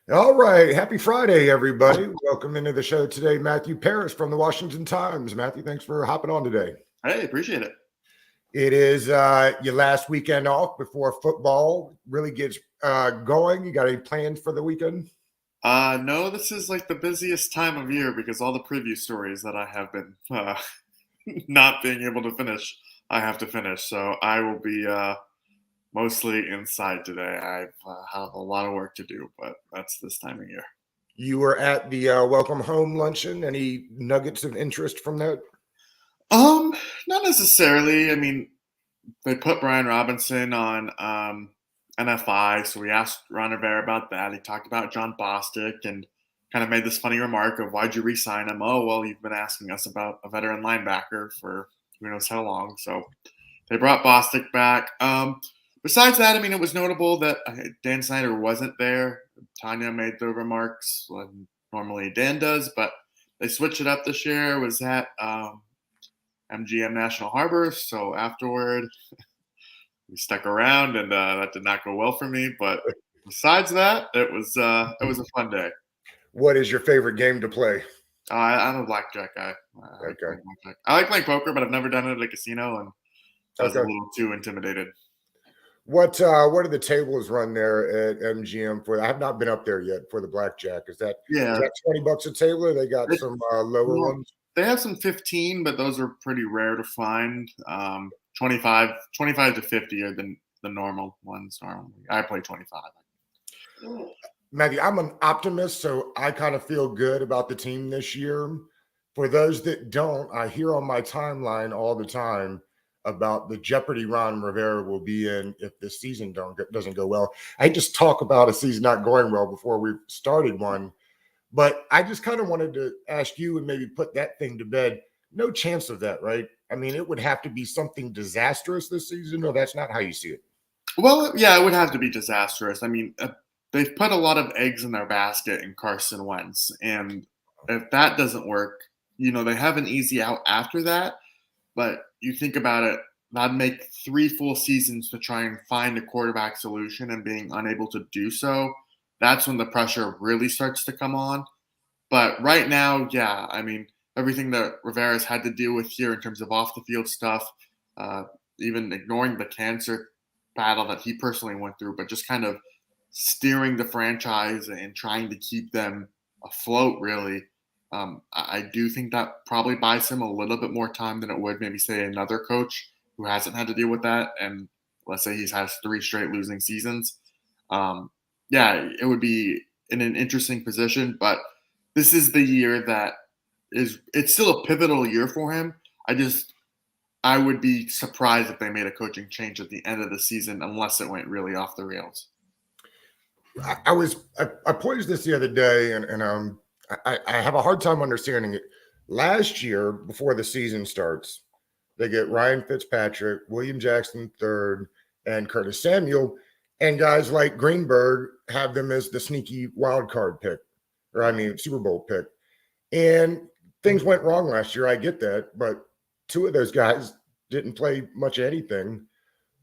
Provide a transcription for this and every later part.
All right. Happy Friday, everybody. Welcome into the show today. Matthew Paris from the Washington Times. Matthew, thanks for hopping on today. Hey, appreciate it. It is your last weekend off before football really gets going. You got any plans for the weekend? No, this is like the busiest time of year because all the preview stories that I have been not being able to finish, I have to finish. So I will be mostly inside today. I have a lot of work to do, but that's this time of year. You were at the welcome home luncheon. Any nuggets of interest from that? Um, Not necessarily. I mean, they put Brian Robinson on NFI, so we asked Ron Rivera about that. He talked about John Bostic and kind of made this funny remark of why'd you re-sign him? Oh, well, you've been asking us about a veteran linebacker for who knows how long. So they brought Bostic back. Besides that, I mean, it was notable that Dan Snyder wasn't there. Tanya made the remarks like normally Dan does, but they switched it up this year. It was at MGM National Harbor. So afterward, we stuck around, and that did not go well for me. But besides that, it was a fun day. What is your favorite game to play? I'm a blackjack guy. I like playing poker, but I've never done it at a casino, and I was a little too intimidated. What do the tables run there at MGM for? I have not been up there yet for the blackjack. Is that $20 a table? Or they got some lower ones. They have some 15, but those are pretty rare to find. 25 to 50 are the normal ones. Normally, I play 25. Matthew, I'm an optimist, so I kind of feel good about the team this year. For those that don't, I hear on my timeline all the time about the jeopardy Ron Rivera will be in if this season doesn't go well. I just talk about a season not going well before we've started one, but I just kind of wanted to ask you and maybe put that thing to bed. No chance of that, right? I mean, it would have to be something disastrous this season, or that's not how you see it. Well, yeah, it would have to be disastrous. I mean, they've put a lot of eggs in their basket in Carson Wentz, and if that doesn't work, they have an easy out after that. But you think about it, that'd make 3 full seasons to try and find a quarterback solution, and being unable to do so, that's when the pressure really starts to come on. But right now, yeah, I mean, everything that Rivera's had to deal with here in terms of off the field stuff, even ignoring the cancer battle that he personally went through, but just kind of steering the franchise and trying to keep them afloat, really. I do think that probably buys him a little bit more time than it would maybe say another coach who hasn't had to deal with that. And let's say he has 3 straight losing seasons. Yeah, it would be in an interesting position, but this is the year that it's still a pivotal year for him. I would be surprised if they made a coaching change at the end of the season unless it went really off the rails. I posed this the other day, and I have a hard time understanding it. Last year, before the season starts, they get Ryan Fitzpatrick, William Jackson III, and Curtis Samuel, and guys like Greenberg have them as the sneaky wild card pick, Super Bowl pick. And things went wrong last year. I get that, but 2 of those guys didn't play much of anything.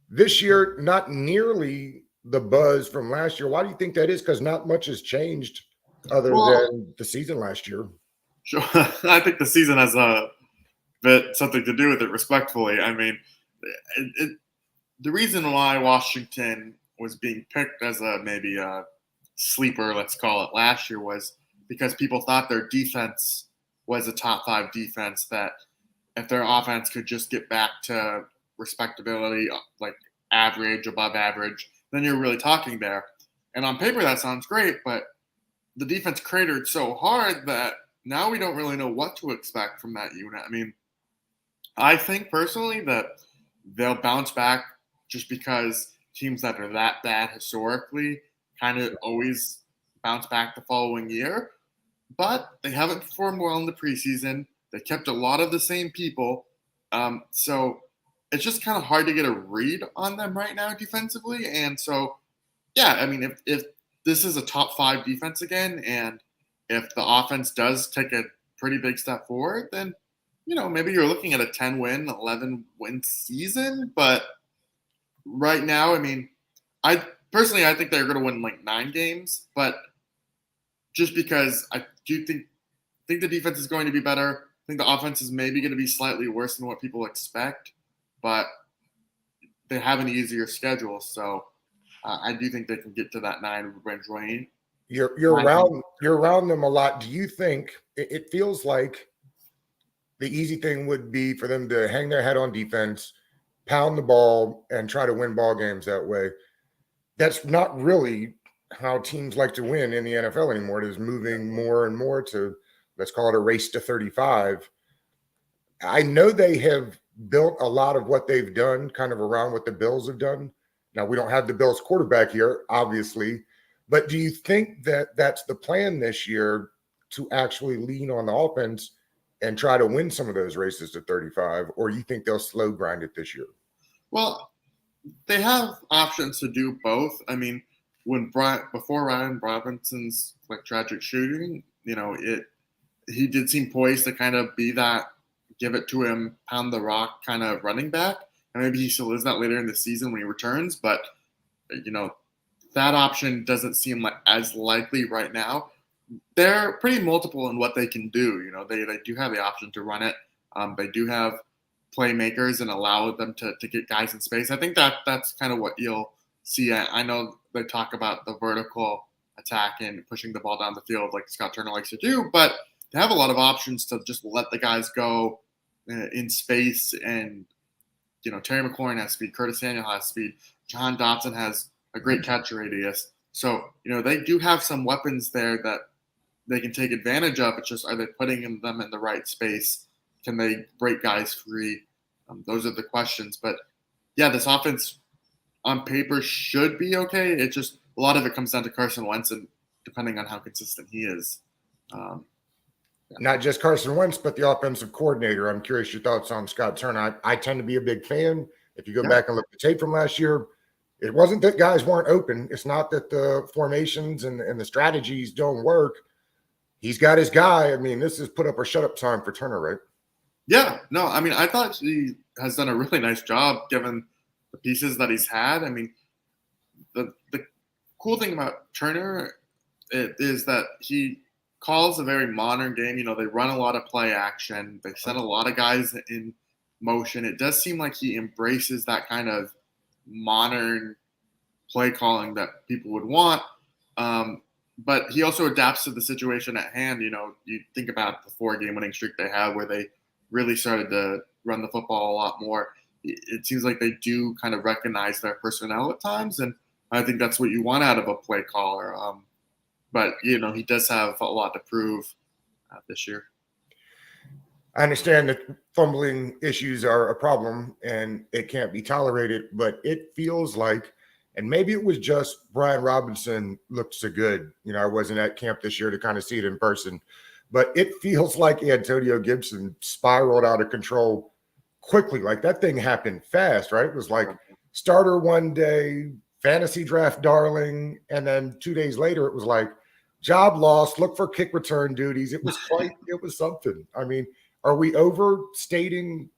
This year, not nearly the buzz from last year. Why do you think that is? Because not much has changed other than the season last year. Sure. I think the season has a bit something to do with it, respectfully. I mean, the reason why Washington was being picked as maybe a sleeper, let's call it, last year was because people thought their defense was a top 5 defense, that if their offense could just get back to respectability, like average, above average, then you're really talking there. And on paper, that sounds great, but the defense cratered so hard that now we don't really know what to expect from that unit. I mean, I think personally that they'll bounce back just because teams that are that bad historically kind of always bounce back the following year. But they haven't performed well in the preseason. They kept a lot of the same people. So it's just kind of hard to get a read on them right now defensively. And so, yeah, I mean, if this is a top 5 defense again, and if the offense does take a pretty big step forward, then, maybe you're looking at a 10-win, 11-win season. But right now, I mean, I think they're going to win like 9 games. But just because I do think the defense is going to be better. I think the offense is maybe going to be slightly worse than what people expect, but they have an easier schedule, so I do think they can get to that 9-win range. You're around them a lot. Do you think it feels like the easy thing would be for them to hang their head on defense, pound the ball, and try to win ball games that way? That's not really how teams like to win in the NFL anymore. It is moving more and more to, let's call it a race to 35. I know they have built a lot of what they've done kind of around what the Bills have done. Now, we don't have the Bills quarterback here, obviously, but do you think that that's the plan this year, to actually lean on the offense and try to win some of those races to 35, or you think they'll slow grind it this year? Well, they have options to do both. I mean, before Ryan Robinson's tragic shooting, he did seem poised to kind of be that give it to him, pound the rock kind of running back. And maybe he still is that later in the season when he returns. But, that option doesn't seem as likely right now. They're pretty multiple in what they can do. They do have the option to run it. They do have playmakers and allow them to get guys in space. I think that's kind of what you'll see. I know they talk about the vertical attack and pushing the ball down the field like Scott Turner likes to do, but they have a lot of options to just let the guys go in space. And, Terry McLaurin has speed. Curtis Samuel has speed. Jahan Dotson has a great catch radius. So, they do have some weapons there that they can take advantage of. It's just, are they putting them in the right space? Can they break guys free? Those are the questions. But, yeah, this offense on paper should be okay. It's just a lot of it comes down to Carson Wentz, and depending on how consistent he is. Not just Carson Wentz, but the offensive coordinator. I'm curious your thoughts on Scott Turner. I tend to be a big fan. If you go back and look at the tape from last year, it wasn't that guys weren't open. It's not that the formations and the strategies don't work. He's got his guy. I mean, this is put up or shut up time for Turner, right? Yeah. No, I mean, I thought he has done a really nice job given the pieces that he's had. I mean, the cool thing about Turner is that he calls a very modern game. They run a lot of play action. They send a lot of guys in motion. It does seem like he embraces that kind of modern play calling that people would want. But he also adapts to the situation at hand. You think about the 4-game winning streak they had where they really started to run the football a lot more. It seems like they do kind of recognize their personnel at times, and I think that's what you want out of a play caller. But, he does have a lot to prove this year. I understand that fumbling issues are a problem and it can't be tolerated, but it feels like, and maybe it was just Brian Robinson looked so good. I wasn't at camp this year to kind of see it in person, but it feels like Antonio Gibson spiraled out of control quickly. Like that thing happened fast, right? It was like starter one day, fantasy draft darling, and then 2 days later it was like job lost, look for kick return duties. It was something. I mean, are we overstating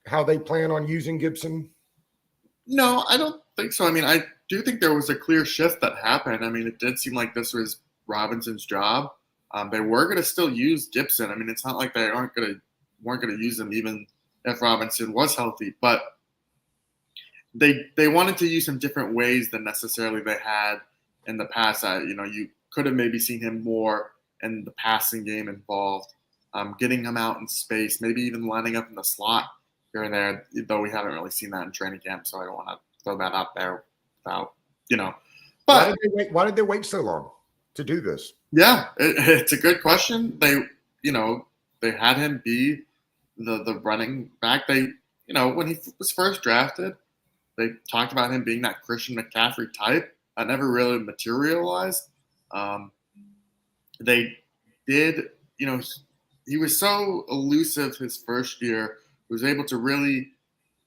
how they plan on using Gibson? No, I don't think so. I mean, I do think there was a clear shift that happened. I mean, it did seem like this was Robinson's job. They were going to still use Gibson. I mean, it's not like they weren't going to use him even if Robinson was healthy, but they wanted to use him different ways than necessarily they had in the past. You could have maybe seen him more in the passing game involved, getting him out in space, maybe even lining up in the slot here and there, though we haven't really seen that in training camp, so I don't want to throw that out there without, But why did they wait so long to do this? Yeah, it's a good question. They had him be the running back. When he was first drafted, they talked about him being that Christian McCaffrey type. That never really materialized. They did, he was so elusive his first year. He was able to really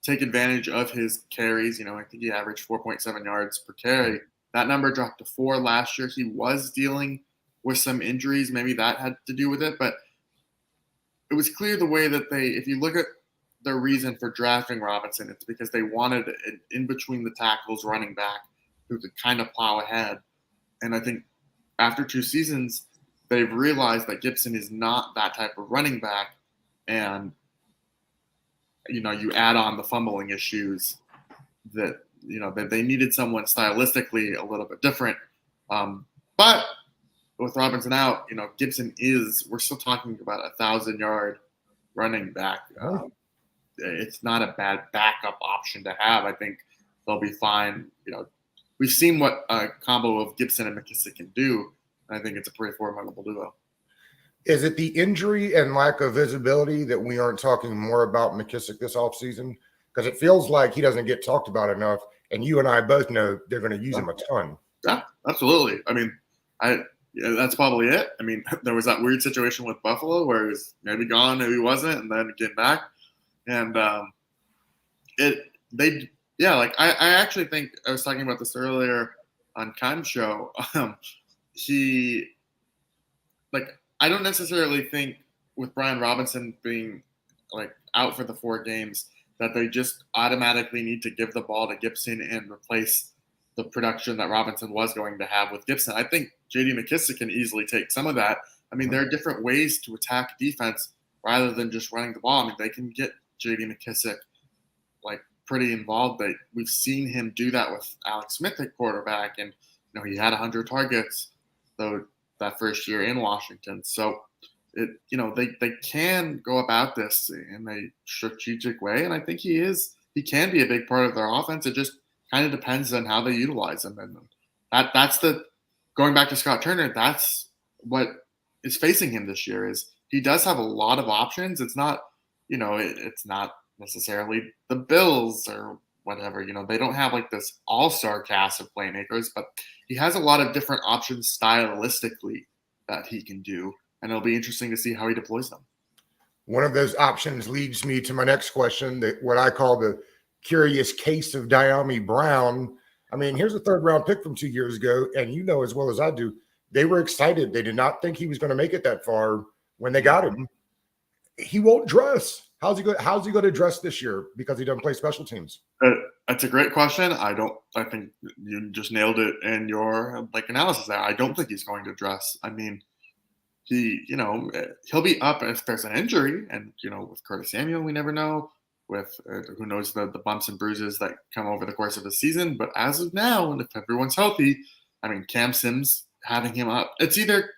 take advantage of his carries. I think he averaged 4.7 yards per carry. That number dropped to 4 last year. He was dealing with some injuries. Maybe that had to do with it. But it was clear the way that if you look at their reason for drafting Robinson, it's because they wanted an in-between the tackles running back who could kind of plow ahead. And I think after 2 seasons, they've realized that Gibson is not that type of running back, and you add on the fumbling issues that that they needed someone stylistically a little bit different. But with Robinson out, Gibson we're still talking about 1,000-yard running back. It's not a bad backup option to have. I think they'll be fine. We've seen what a combo of Gibson and McKissick can do. And I think it's a pretty formidable duo. Is it the injury and lack of visibility that we aren't talking more about McKissick this offseason? Because it feels like he doesn't get talked about enough. And you and I both know they're going to use him a ton. Yeah, absolutely. I mean, that's probably it. I mean, there was that weird situation with Buffalo where he was maybe gone, maybe he wasn't, and then came back. And I actually think I was talking about this earlier on Khan's show. I don't necessarily think with Brian Robinson being out for the 4 games that they just automatically need to give the ball to Gibson and replace the production that Robinson was going to have with Gibson. I think J.D. McKissick can easily take some of that. I mean, there are different ways to attack defense rather than just running the ball. I mean, they can get J.D. McKissick pretty involved. We've seen him do that with Alex Smith at quarterback, and he had 100 targets though that first year in Washington. So they can go about this in a strategic way, and I think he can be a big part of their offense. It just kind of depends on how they utilize him, and that's going back to Scott Turner. That's what is facing him this year. Is he does have a lot of options. It's not it's not necessarily the Bills or whatever. They don't have this all-star cast of playmakers, but he has a lot of different options stylistically that he can do, and it'll be interesting to see how he deploys them. One of those options leads me to my next question, what I call the curious case of Diami Brown. I mean, here's a 3rd-round pick from 2 years ago, and as well as I do, they were excited. They did not think he was going to make it that far when they got him. He won't dress. How's he going to dress this year because he doesn't play special teams? That's a great question. I think you just nailed it in your analysis there. I don't think he's going to dress. I mean, he'll be up if there's an injury, and with Curtis Samuel, we never know. With who knows the bumps and bruises that come over the course of the season. But as of now, and if everyone's healthy, I mean, Cam Sims having him up, it's either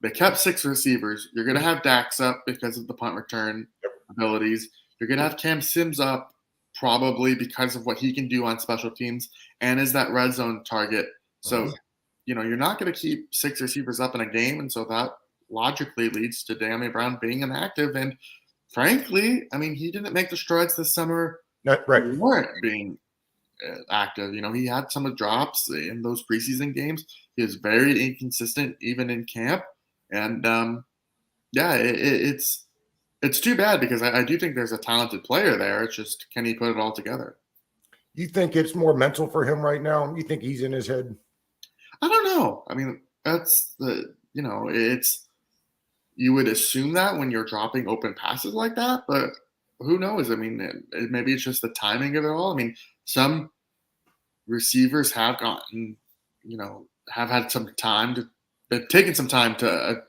they kept 6 receivers. You're going to have Dax up because of the punt return abilities. You're going to have Cam Sims up probably because of what he can do on special teams and is that red zone target. So, you're not going to keep 6 receivers up in a game. And so that logically leads to Diami Brown being inactive. And frankly, I mean, he didn't make the strides this summer. Not right. He weren't being active. He had some drops in those preseason games. He was very inconsistent even in camp. And it's too bad because I do think there's a talented player there. It's just, can he put it all together? You think it's more mental for him right now? You think he's in his head? I don't know. I mean, that's you would assume that when you're dropping open passes like that, but who knows? I mean, maybe it's just the timing of it all. I mean, some receivers have gotten, have had some time they've taken some time to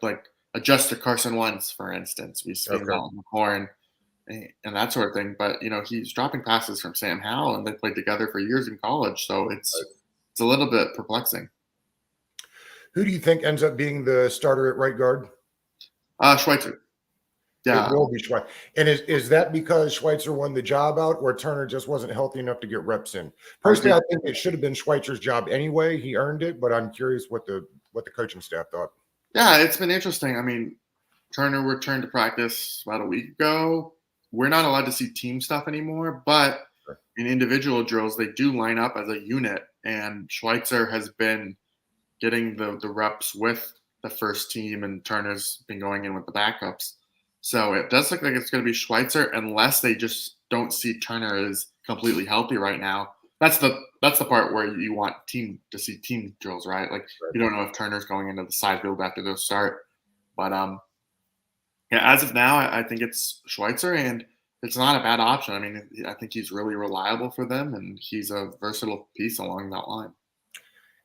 adjust to Carson Wentz, for instance. We've seen that McLaurin and that sort of thing. But, he's dropping passes from Sam Howell, and they played together for years in college. So it's a little bit perplexing. Who do you think ends up being the starter at right guard? Schweitzer. Yeah. It will be Schweitzer. And is that because Schweitzer won the job out, or Turner just wasn't healthy enough to get reps in? Personally, I think it should have been Schweitzer's job anyway. He earned it, but I'm curious what the coaching staff thought. Yeah, it's been interesting. I mean, Turner returned to practice about a week ago. We're not allowed to see team stuff anymore, but in individual drills, they do line up as a unit. And Schweitzer has been getting the reps with the first team, and Turner's been going in with the backups. So it does look like it's going to be Schweitzer, unless they just don't see Turner as completely healthy right now. That's the part where you want to see team drills, right? You don't know if Turner's going into the side field after those start. But as of now, I think it's Schweitzer, and it's not a bad option. I mean, I think he's really reliable for them, and he's a versatile piece along that line.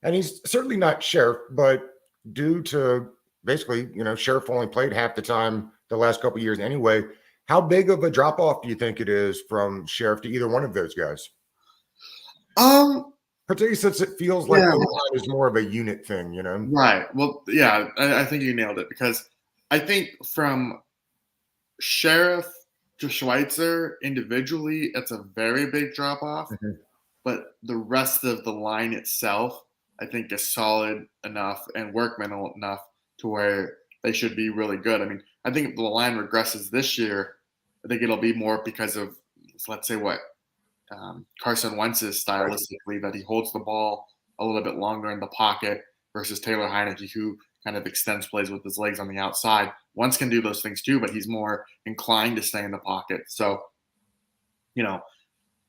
And he's certainly not Sheriff, but due to basically, Sheriff only played half the time the last couple of years anyway. How big of a drop off do you think it is from Sheriff to either one of those guys? Particularly since it feels like the line is more of a unit thing, Right. Well, yeah, I think you nailed it, because I think from Sheriff to Schweitzer individually, it's a very big drop off. Mhm. But the rest of the line itself, I think, is solid enough and workmanlike enough to where they should be really good. I mean, I think if the line regresses this year, I think it'll be more because of, let's say, what Carson Wentz is stylistically, that he holds the ball a little bit longer in the pocket versus Taylor Heineke, who kind of extends plays with his legs on the outside. Wentz can do those things too, but he's more inclined to stay in the pocket. So,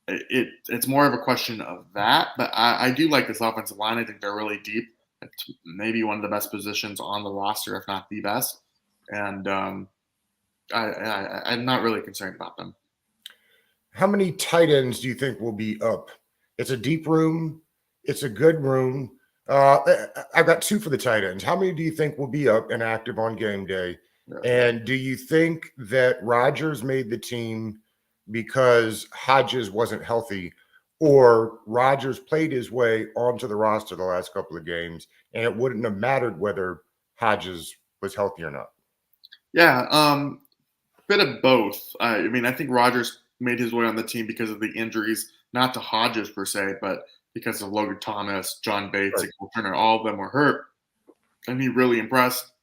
it's more of a question of that. But I do like this offensive line. I think they're really deep. It's maybe one of the best positions on the roster, if not the best. And I'm not really concerned about them. How many tight ends do you think will be up? It's a deep room. It's a good room. I've got 2 for the tight ends. How many do you think will be up and active on game day? Yeah. And do you think that Rodgers made the team because Hodges wasn't healthy, or Rodgers played his way onto the roster the last couple of games, and it wouldn't have mattered whether Hodges was healthy or not? Yeah, bit of both. I mean, I think Rodgers made his way on the team because of the injuries, not to Hodges per se, but because of Logan Thomas, John Bates, and Cole Turner. All of them were hurt, and he really impressed.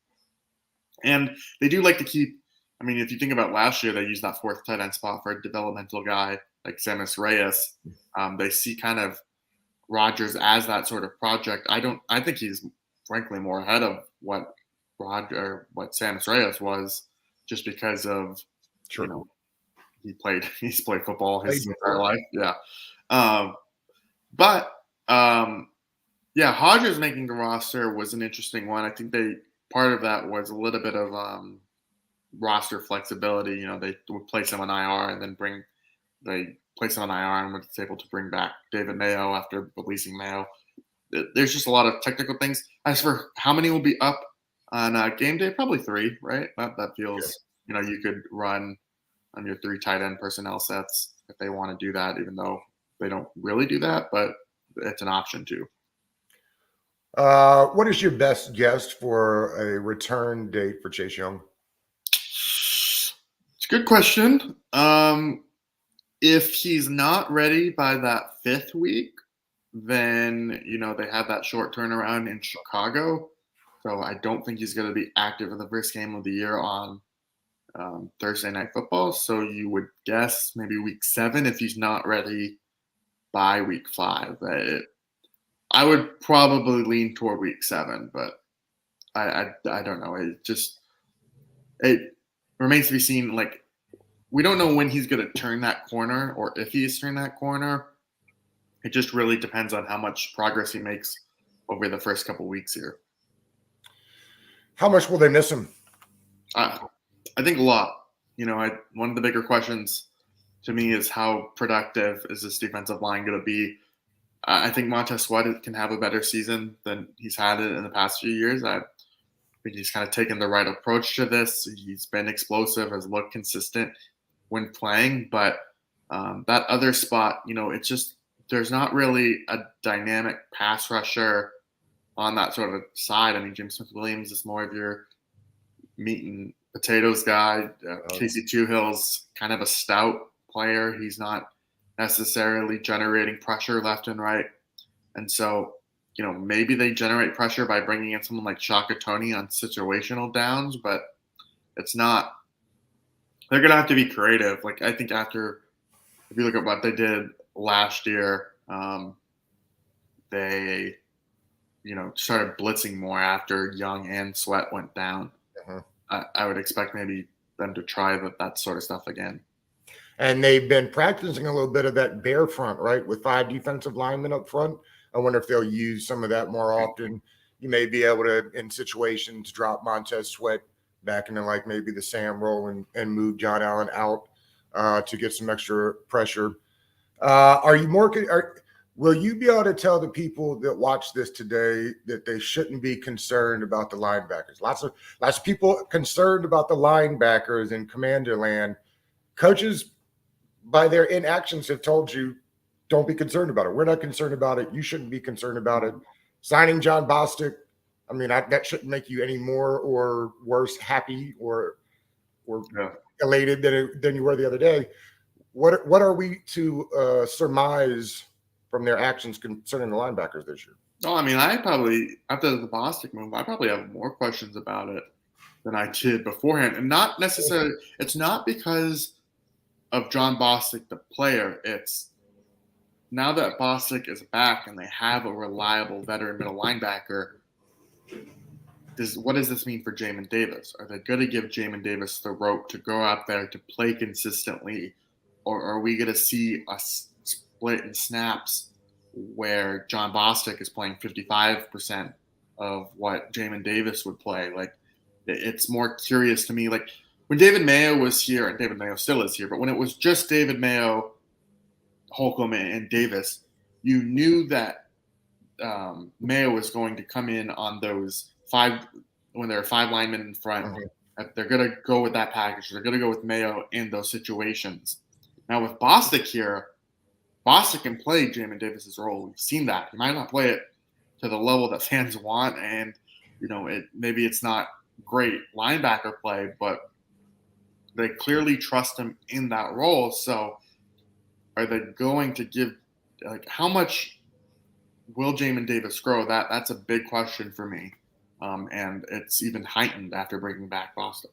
And they do like to keep, I mean, if you think about last year, they used that 4th tight end spot for a developmental guy like Samus Reyes. They see kind of Rodgers as that sort of project. I think he's frankly more ahead of what Samus Reyes was, just because of, he's played football his entire life. Yeah. But Hodges making the roster was an interesting one. I think part of that was a little bit of roster flexibility. They would place him on IR and then place him on IR and was able to bring back David Mayo after releasing Mayo. There's just a lot of technical things. As for how many will be up on game day, probably 3, right? That feels, you could run on your 3 tight end personnel sets if they want to do that, even though they don't really do that, but it's an option too. What is your best guess for a return date for Chase Young? It's a good question. If he's not ready by that 5th week, then, they have that short turnaround in Chicago. So I don't think he's going to be active in the first game of the year on Thursday Night Football. So you would guess maybe week 7 if he's not ready by week 5. I would probably lean toward week 7, but I don't know. It remains to be seen. Like, we don't know when he's going to turn that corner, or if he has turned that corner. It just really depends on how much progress he makes over the first couple weeks here. How much will they miss him? I think a lot. One of the bigger questions to me is how productive is this defensive line going to be? I think Montez Sweat can have a better season than he's had it in the past few years. I think he's kind of taken the right approach to this. He's been explosive, has looked consistent when playing, but that other spot, it's just, there's not really a dynamic pass rusher on that sort of side. I mean, James Smith-Williams is more of your meat and potatoes guy. Casey Tuhill's kind of a stout player. He's not necessarily generating pressure left and right. And so, maybe they generate pressure by bringing in someone like Shaka Toney on situational downs, but it's not. They're going to have to be creative. Like, I think if you look at what they did last year, they, started blitzing more after Young and Sweat went down. I would expect maybe them to try that sort of stuff again. And they've been practicing a little bit of that bear front, right, with 5 defensive linemen up front. I wonder if they'll use some of that more often. You may be able to, in situations, drop Montez Sweat back into like maybe the Sam role and move John Allen out to get some extra pressure. Are you more Will you be able to tell the people that watch this today that they shouldn't be concerned about the linebackers? Lots of people concerned about the linebackers in Commander Land. Coaches, by their inactions, have told you, don't be concerned about it. We're not concerned about it. You shouldn't be concerned about it. Signing John Bostic, I mean, that shouldn't make you any more or worse happy or elated than you were the other day. What are we to surmise from their actions concerning the linebackers this year? No, I mean, I probably, after the Bostic move, I probably have more questions about it than I did beforehand. And not necessarily, it's not because of John Bostic, the player. It's now that Bostic is back and they have a reliable veteran middle linebacker, what does this mean for Jamin Davis? Are they going to give Jamin Davis the rope to go out there to play consistently? Or are we going to see a split in snaps where John Bostic is playing 55% of what Jamin Davis would play? Like, it's more curious to me. Like, when David Mayo was here, and David Mayo still is here, but when it was just David Mayo, Holcomb, and Davis, you knew that Mayo was going to come in on those five, when there are five linemen in front. Mm-hmm. They're going to go with that package. They're going to go with Mayo in those situations. Now, with Bostic here, Bostic can play Jamin Davis's role. We've seen that. He might not play it to the level that fans want, and maybe it's not great linebacker play, but they clearly trust him in that role. So, are they going to give? Like, how much will Jamin Davis grow? That's a big question for me, and it's even heightened after bringing back Bostic.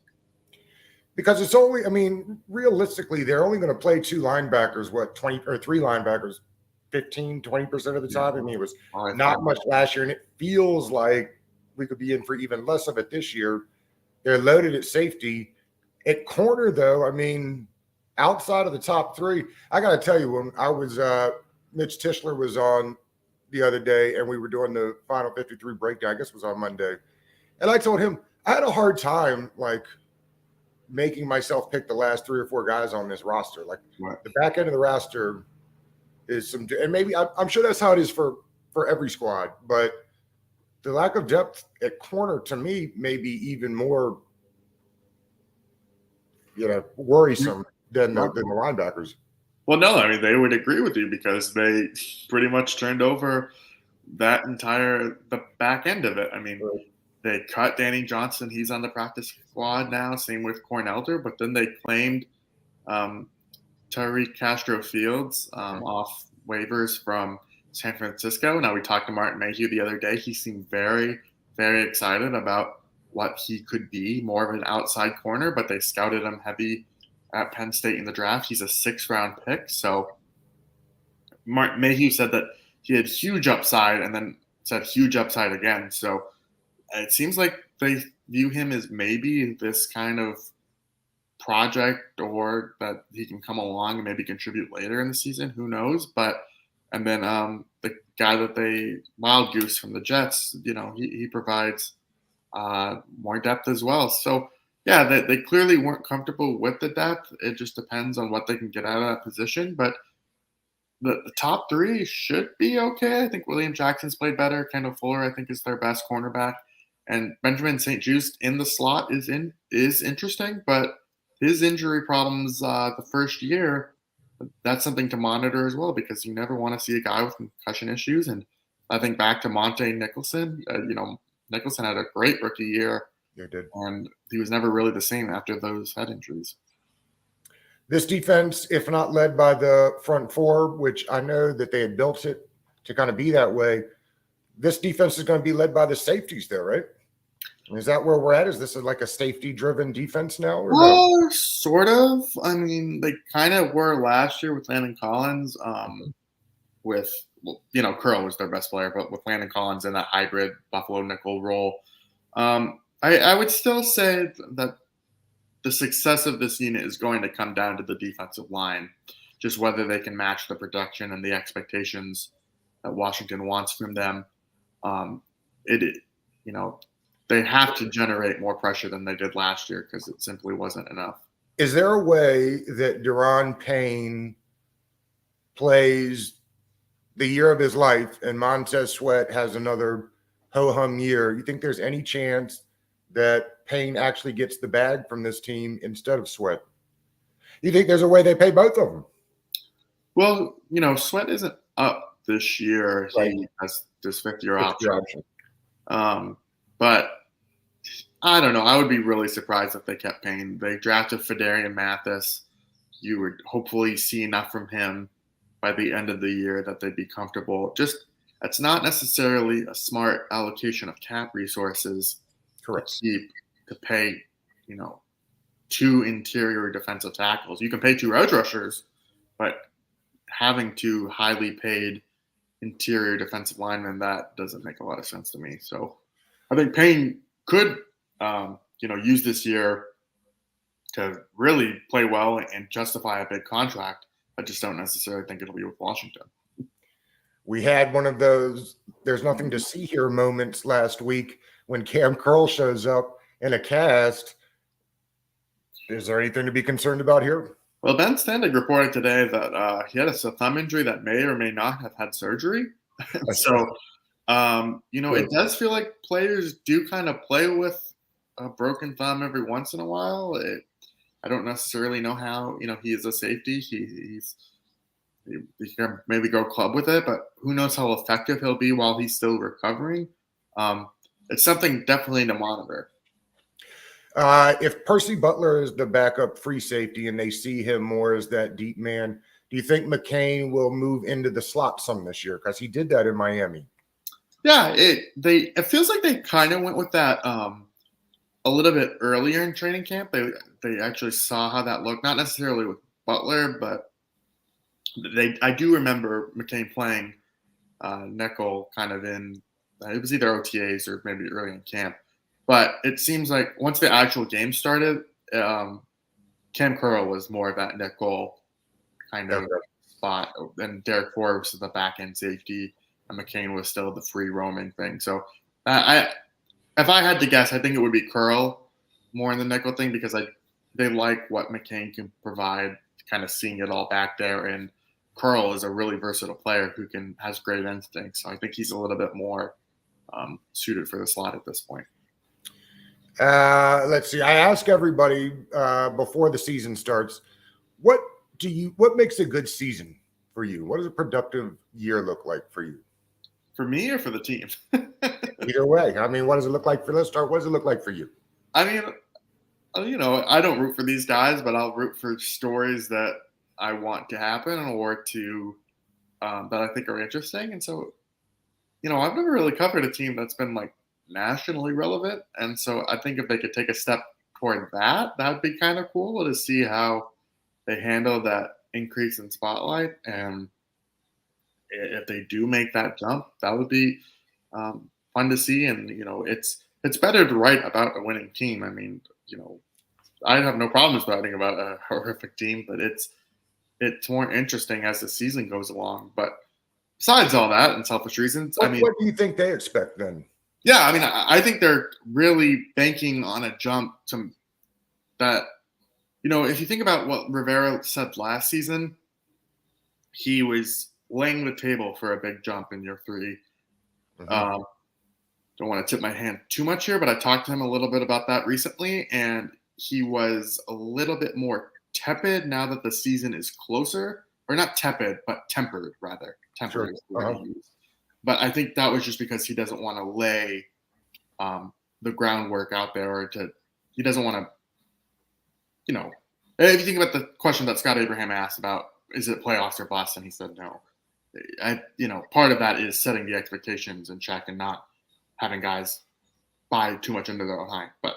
Because it's only, I mean, realistically, they're only going to play two linebackers, 20 or three linebackers, 15, 20% of the time. I mean, it was not much last year, and it feels like we could be in for even less of it this year. They're loaded at safety. At corner, though, I mean, outside of the top three, I got to tell you, when I was, Mitch Tischler was on the other day, and we were doing the final 53 breakdown, I guess it was on Monday. And I told him, I had a hard time, like, making myself pick the last three or four guys on this roster. Like, the back end of the roster is some, and maybe I'm sure that's how it is for every squad, but the lack of depth at corner to me may be even more, worrisome than the linebackers. Well, no, I mean, they would agree with you because they pretty much turned over the back end of it. I mean, they cut Danny Johnson. He's on the practice squad now. Same with Cornelter. But then they claimed Tariq Castro-Fields off waivers from San Francisco. Now, we talked to Martin Mathew the other day. He seemed very, very excited about what he could be, more of an outside corner. But they scouted him heavy at Penn State in the draft. He's a 6th-round pick. So Martin Mathew said that he had huge upside and then said huge upside again. So it seems like they view him as maybe this kind of project, or that he can come along and maybe contribute later in the season. Who knows? And then the guy that Wild Goose from the Jets, he provides more depth as well. So, yeah, they clearly weren't comfortable with the depth. It just depends on what they can get out of that position. But the top three should be okay. I think William Jackson's played better. Kendall Fuller, I think, is their best cornerback. And Benjamin St. Juste in the slot is interesting, but his injury problems the first year, that's something to monitor as well, because you never want to see a guy with concussion issues. And I think back to Monte Nicholson, Nicholson had a great rookie year. Yeah, he did. And he was never really the same after those head injuries. This defense, if not led by the front four, which I know that they had built it to kind of be that way, this defense is going to be led by the safeties there, right? Is that where we're at? Is this like a safety-driven defense now? Or no? Sort of. I mean, they kind of were last year with Landon Collins. Curl was their best player, but with Landon Collins in that hybrid Buffalo nickel role, I would still say that the success of this unit is going to come down to the defensive line, just whether they can match the production and the expectations that Washington wants from them. They have to generate more pressure than they did last year because it simply wasn't enough. Is there a way that Daron Payne plays the year of his life, and Montez Sweat has another ho-hum year, you think there's any chance that Payne actually gets the bag from this team instead of Sweat? You think there's a way they pay both of them? Well, Sweat isn't up this year. Right. He has this fifth-year option. But I don't know. I would be really surprised if they kept Payne. They drafted Fedarian Mathis. You would hopefully see enough from him by the end of the year that they'd be comfortable. Just that's not necessarily a smart allocation of cap resources. Correct. To pay, 2 interior defensive tackles. You can pay 2 edge rushers, but having 2 highly paid interior defensive linemen, that doesn't make a lot of sense to me. So I think Payne could, use this year to really play well and justify a big contract. I just don't necessarily think it'll be with Washington. We had one of those there's nothing to see here moments last week when Cam Curl shows up in a cast. Is there anything to be concerned about here? Well, Ben Standig reported today that he had a thumb injury that may or may not have had surgery. So, it does feel like players do kind of play with a broken thumb every once in a while. I don't necessarily know how, he is a safety. He can maybe go club with it, but who knows how effective he'll be while he's still recovering. It's something definitely to monitor. If Percy Butler is the backup free safety and they see him more as that deep man, do you think McCain will move into the slot some this year? Because he did that in Miami. Yeah, it feels like they kind of went with that a little bit earlier in training camp. They actually saw how that looked, not necessarily with Butler, but I do remember McCain playing nickel kind of in it was either OTAs or maybe early in camp. But it seems like once the actual game started, Cam Curl was more of that nickel kind of spot, and Derek Forbes was the back end safety, and McCain was still the free roaming thing. So if I had to guess, I think it would be Curl more in the nickel thing because they like what McCain can provide, kind of seeing it all back there. And Curl is a really versatile player who has great instincts. So I think he's a little bit more suited for the slot at this point. Let's see. I ask everybody before the season starts, what makes a good season for you? What does a productive year look like for you? For me or for the team? Either way. I mean, what does it look like let's start. What does it look like for you? I mean, I don't root for these guys, but I'll root for stories that I want to happen or to that I think are interesting. And so, I've never really covered a team that's been like nationally relevant. And so I think if they could take a step toward that'd be kind of cool to see how they handle that increase in spotlight. And if they do make that jump, that would be fun to see. And, it's better to write about a winning team. I mean, I have no problems writing about a horrific team, but it's more interesting as the season goes along. But besides all that and selfish reasons, what do you think they expect then? Yeah, I mean, I think they're really banking on a jump to that. If you think about what Rivera said last season, he was laying the table for a big jump in year 3. Mm-hmm. Don't want to tip my hand too much here, but I talked to him a little bit about that recently, and he was a little bit more tepid now that the season is closer. Or not tepid, but tempered, rather. Tempered sure. is the word he used. But I think that was just because he doesn't want to lay the groundwork out there, he doesn't want to, if you think about the question that Scott Abraham asked about, is it playoffs or bust? And he said no. Part of that is setting the expectations in check and not having guys buy too much into their own hype. But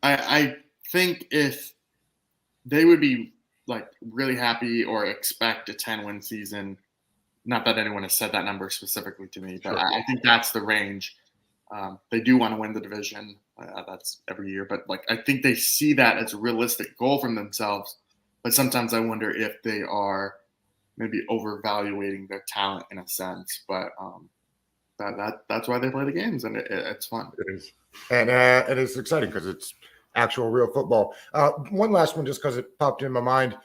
I think if they would be like really happy or expect a 10-win season. Not that anyone has said that number specifically to me, but sure. I think that's the range. They do want to win the division. That's every year. But I think they see that as a realistic goal from themselves. But sometimes I wonder if they are maybe overvaluating their talent in a sense. But that's why they play the games, and it's fun. It is. And it's exciting because it's actual real football. One last one, just because it popped in my mind.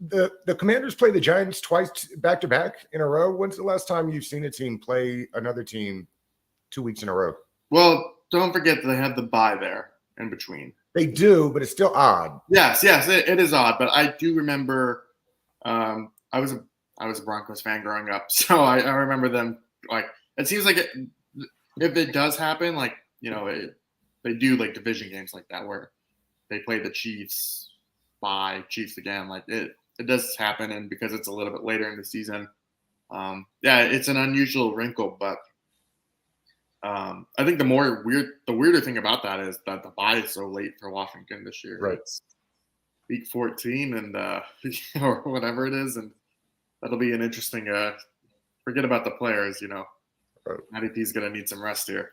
The Commanders play the Giants twice back to back in a row. When's the last time you've seen a team play another team 2 weeks in a row? Well, don't forget that they had the bye there in between. They do, but it's still odd. Yes, it is odd. But I do remember I was a Broncos fan growing up, so I remember them. Like, it seems like if it does happen, like, they do like division games like that where they play the Chiefs, bye, Chiefs again. Like it does happen, and because it's a little bit later in the season, it's an unusual wrinkle. But I think the weirder thing about that is that the bye is so late for Washington this year. Right. It's week 14 and or whatever it is, and that'll be an interesting. Forget about the players, Right. Matty P's gonna need some rest here.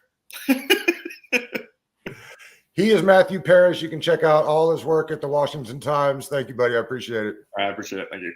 He is Mathew Parrish. You can check out all his work at the Washington Times. Thank you, buddy. I appreciate it. I appreciate it. Thank you.